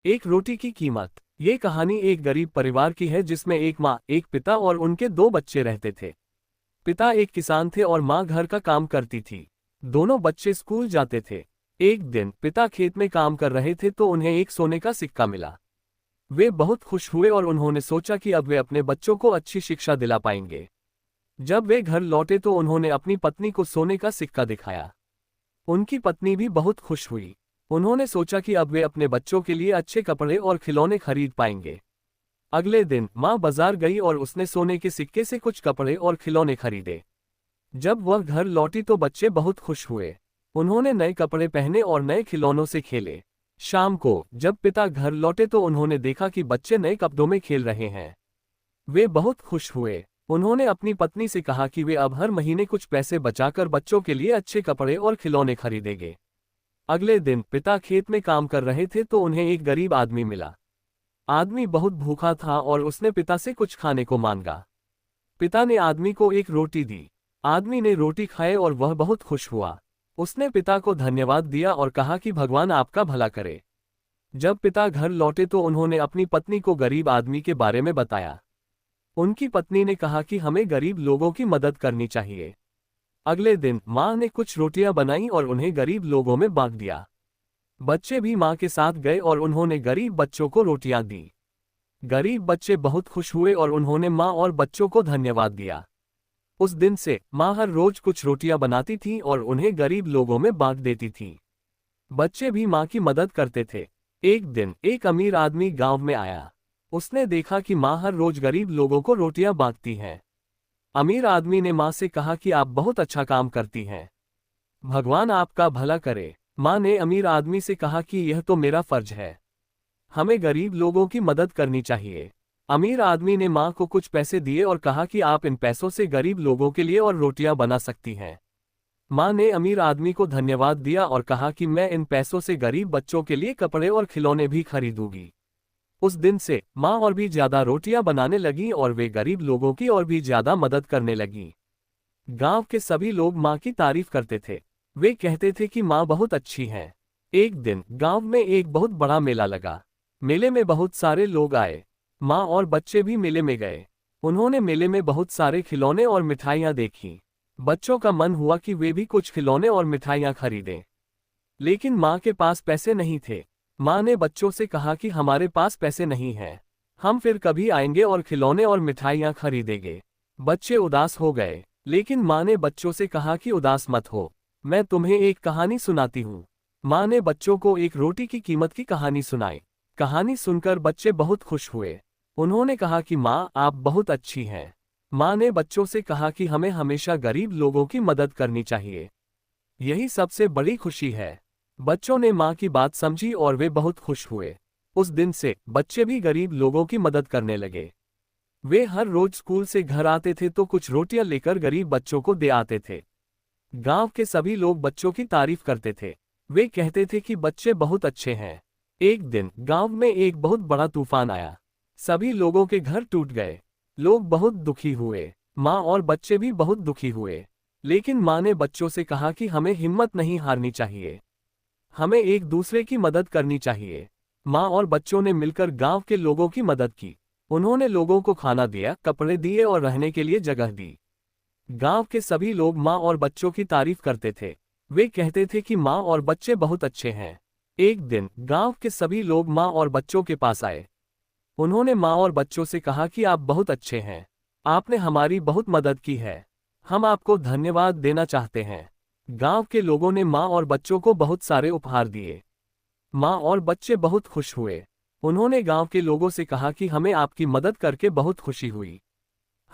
एक रोटी की कीमत। ये कहानी एक गरीब परिवार की है जिसमें एक माँ, एक पिता और उनके दो बच्चे रहते थे। पिता एक किसान थे और माँ घर का काम करती थी। दोनों बच्चे स्कूल जाते थे। एक दिन पिता खेत में काम कर रहे थे तो उन्हें एक सोने का सिक्का मिला। वे बहुत खुश हुए और उन्होंने सोचा कि अब वे अपने बच्चों को अच्छी शिक्षा दिला पाएंगे। जब वे घर लौटे तो उन्होंने अपनी पत्नी को सोने का सिक्का दिखाया। उनकी पत्नी भी बहुत खुश हुई। उन्होंने सोचा कि अब वे अपने बच्चों के लिए अच्छे कपड़े और खिलौने खरीद पाएंगे। अगले दिन माँ बाजार गई और उसने सोने के सिक्के से कुछ कपड़े और खिलौने खरीदे। जब वह घर लौटी तो बच्चे बहुत खुश हुए। उन्होंने नए कपड़े पहने और नए खिलौनों से खेले। शाम को जब पिता घर लौटे तो उन्होंने देखा कि बच्चे नए कपड़ों में खेल रहे हैं। वे बहुत खुश हुए। उन्होंने अपनी पत्नी से कहा कि वे अब हर महीने कुछ पैसे बचाकर बच्चों के लिए अच्छे कपड़े और खिलौने खरीदेंगे। अगले दिन पिता खेत में काम कर रहे थे तो उन्हें एक गरीब आदमी मिला। आदमी बहुत भूखा था और उसने पिता से कुछ खाने को मांगा। पिता ने आदमी को एक रोटी दी। आदमी ने रोटी खाए और वह बहुत खुश हुआ। उसने पिता को धन्यवाद दिया और कहा कि भगवान आपका भला करे। जब पिता घर लौटे तो उन्होंने अपनी पत्नी को गरीब आदमी के बारे में बताया। उनकी पत्नी ने कहा कि हमें गरीब लोगों की मदद करनी चाहिए। अगले दिन माँ ने कुछ रोटियां बनाई और उन्हें गरीब लोगों में बांट दिया। बच्चे भी माँ के साथ गए और उन्होंने गरीब बच्चों को रोटियां दी। गरीब बच्चे बहुत खुश हुए और उन्होंने माँ और बच्चों को धन्यवाद दिया। उस दिन से माँ हर रोज कुछ रोटियां बनाती थी और उन्हें गरीब लोगों में बांट देती थी। बच्चे भी माँ की मदद करते थे। एक दिन एक अमीर आदमी गांव में आया। उसने देखा कि माँ हर रोज गरीब लोगों को रोटियां बांटती हैं। अमीर आदमी ने माँ से कहा कि आप बहुत अच्छा काम करती हैं। भगवान आपका भला करे। माँ ने अमीर आदमी से कहा कि यह तो मेरा फर्ज है। हमें गरीब लोगों की मदद करनी चाहिए। अमीर आदमी ने माँ को कुछ पैसे दिए और कहा कि आप इन पैसों से गरीब लोगों के लिए और रोटियां बना सकती हैं। माँ ने अमीर आदमी को धन्यवाद दिया और कहा कि मैं इन पैसों से गरीब बच्चों के लिए कपड़े और खिलौने भी खरीदूंगी। उस दिन से माँ और भी ज्यादा रोटियां बनाने लगी और वे गरीब लोगों की और भी ज्यादा मदद करने लगी। गांव के सभी लोग माँ की तारीफ करते थे। वे कहते थे कि माँ बहुत अच्छी हैं। एक दिन गांव में एक बहुत बड़ा मेला लगा। मेले में बहुत सारे लोग आए। माँ और बच्चे भी मेले में गए। उन्होंने मेले में बहुत सारे खिलौने और मिठाइयाँ देखी। बच्चों का मन हुआ कि वे भी कुछ खिलौने और मिठाइयाँ खरीदें। लेकिन माँ के पास पैसे नहीं थे। माँ ने बच्चों से कहा कि हमारे पास पैसे नहीं हैं। हम फिर कभी आएंगे और खिलौने और मिठाइयाँ खरीदेंगे। बच्चे उदास हो गए। लेकिन माँ ने बच्चों से कहा कि उदास मत हो, मैं तुम्हें एक कहानी सुनाती हूँ। माँ ने बच्चों को एक रोटी की कीमत की कहानी सुनाई। कहानी सुनकर बच्चे बहुत खुश हुए। उन्होंने कहा कि माँ आप बहुत अच्छी हैं। माँ ने बच्चों से कहा कि हमें हमेशा गरीब लोगों की मदद करनी चाहिए। यही सबसे बड़ी खुशी है। बच्चों ने माँ की बात समझी और वे बहुत खुश हुए। उस दिन से बच्चे भी गरीब लोगों की मदद करने लगे। वे हर रोज स्कूल से घर आते थे तो कुछ रोटियां लेकर गरीब बच्चों को दे आते थे। गांव के सभी लोग बच्चों की तारीफ करते थे। वे कहते थे कि बच्चे बहुत अच्छे हैं। एक दिन गांव में एक बहुत बड़ा तूफान आया। सभी लोगों के घर टूट गए। लोग बहुत दुखी हुए। माँ और बच्चे भी बहुत दुखी हुए। लेकिन माँ ने बच्चों से कहा कि हमें हिम्मत नहीं हारनी चाहिए। हमें एक दूसरे की मदद करनी चाहिए। माँ और बच्चों ने मिलकर गांव के लोगों की मदद की। उन्होंने लोगों को खाना दिया, कपड़े दिए और रहने के लिए जगह दी। गांव के सभी लोग माँ और बच्चों की तारीफ करते थे। वे कहते थे कि माँ और बच्चे बहुत अच्छे हैं। एक दिन गांव के सभी लोग माँ और बच्चों के पास आए। उन्होंने माँ और बच्चों से कहा कि आप बहुत अच्छे हैं। आपने हमारी बहुत मदद की है। हम आपको धन्यवाद देना चाहते हैं। गांव के लोगों ने माँ और बच्चों को बहुत सारे उपहार दिए। माँ और बच्चे बहुत खुश हुए। उन्होंने गांव के लोगों से कहा कि हमें आपकी मदद करके बहुत खुशी हुई।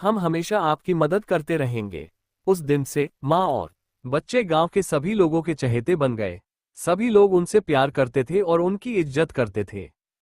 हम हमेशा आपकी मदद करते रहेंगे। उस दिन से माँ और बच्चे गांव के सभी लोगों के चहेते बन गए। सभी लोग उनसे प्यार करते थे और उनकी इज्जत करते थे।